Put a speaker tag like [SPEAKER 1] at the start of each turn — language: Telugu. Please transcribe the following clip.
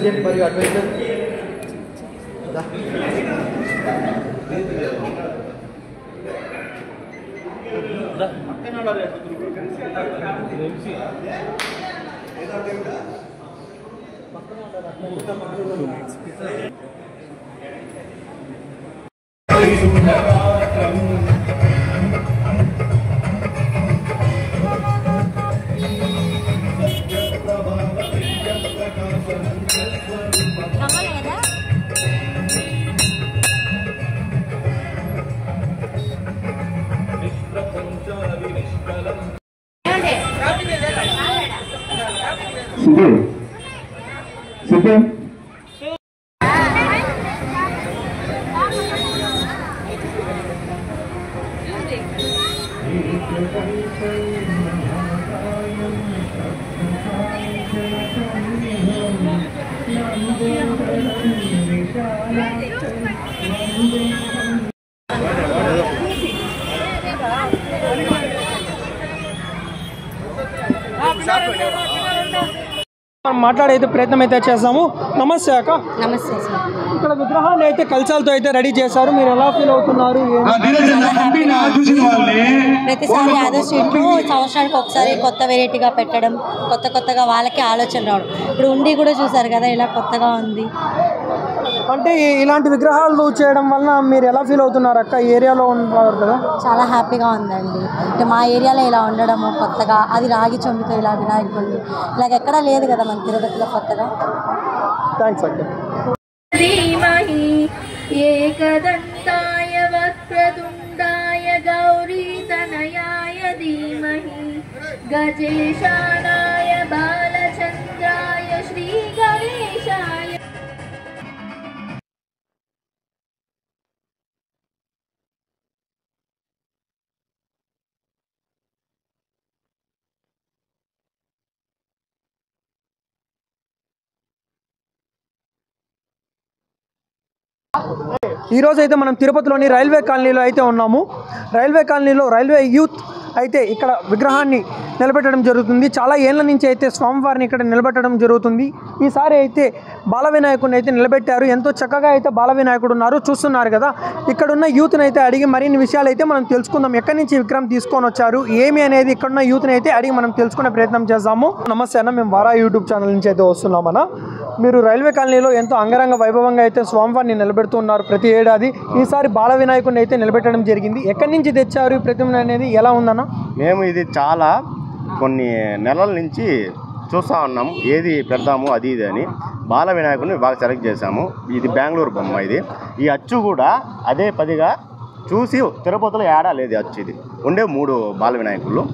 [SPEAKER 1] మరియు అడ్వెంచర్ మాట్లాడైతే ప్రయత్నం అయితే చేస్తాము. నమస్తే అక్క.
[SPEAKER 2] నమస్తే సార్.
[SPEAKER 1] ఇక్కడ విగ్రహాన్ని అయితే కల్చాలతో అయితే రెడీ చేశారు, మీరు ఎలా ఫీల్ అవుతున్నారు?
[SPEAKER 2] ప్రతిసారి యాదవ్ స్ట్రీట్లో సంవత్సరానికి ఒకసారి కొత్త వెరైటీగా పెట్టడం, కొత్తగా వాళ్ళకి ఆలోచన రావడం. ఇప్పుడు ఉండి కూడా చూసారు కదా, ఇలా కొత్తగా ఉంది.
[SPEAKER 1] అంటే ఇలాంటి విగ్రహాలు చేయడం వలన మీరు ఎలా ఫీల్ అవుతున్నారు అక్క? ఏరియాలో ఉన్నారు కదా.
[SPEAKER 2] చాలా హ్యాపీగా ఉందండి. అంటే మా ఏరియాలో ఇలా ఉండడము కొత్తగా, అది రాగి చొమ్మితో ఇలా వినాయకుడిని ఇలాగ ఎక్కడా లేదు కదా మన తిరుపతిలో కొత్తగా.
[SPEAKER 1] థ్యాంక్స్ అక్క.
[SPEAKER 3] ఏకదంతాయ వక్రతుండాయ గౌరీతనయాయ ధీమహి గజేశానాయ బాలచంద్రాయ శ్రీ గణేశాయ.
[SPEAKER 1] ఈరోజు అయితే మనం తిరుపతిలోని రైల్వే కాలనీలో అయితే ఉన్నాము. రైల్వే కాలనీలో రైల్వే యూత్ అయితే ఇక్కడ విగ్రహాన్ని నిలబెట్టడం జరుగుతుంది. చాలా ఏళ్ళ నుంచి అయితే స్వామివారిని ఇక్కడ నిలబెట్టడం జరుగుతుంది. ఈసారి అయితే బాల వినాయకుడిని అయితే నిలబెట్టారు. ఎంతో చక్కగా అయితే బాల వినాయకుడు ఉన్నారు, చూస్తున్నారు కదా. ఇక్కడున్న యూత్ని అయితే అడిగి మరిన్ని విషయాలు అయితే మనం తెలుసుకుందాం. ఎక్కడి నుంచి విగ్రహం తీసుకొని వచ్చారు, ఏమి అనేది ఇక్కడున్న యూత్ని అయితే అడిగి మనం తెలుసుకునే ప్రయత్నం చేద్దాము. నమస్తే అన్న, మేము వారా యూట్యూబ్ ఛానల్ నుంచి అయితే వస్తున్నామన్న. మీరు రైల్వే కాలనీలో ఎంతో అంగరంగ వైభవంగా అయితే స్వామివారిని నిలబెడుతున్నారు ప్రతి ఏడాది. ఈసారి బాల వినాయకుడిని అయితే నిలబెట్టడం జరిగింది. ఎక్కడి నుంచి తెచ్చారు ఈ ప్రతిమ అనేది, ఎలా ఉందన్న?
[SPEAKER 4] మేము ఇది చాలా కొన్ని నెలల నుంచి చూస్తూ ఉన్నాము, ఏది పెడదాము అది ఇది అని. బాల వినాయకుడిని బాగా సెలెక్ట్ చేశాము. ఇది బెంగళూరు బొమ్మ. ఈ అచ్చు కూడా అదే పదిగా చూసి తిరుపతిలో ఏడా లేదు అచ్చు. ఇది ఉండే 3 బాల వినాయకులు.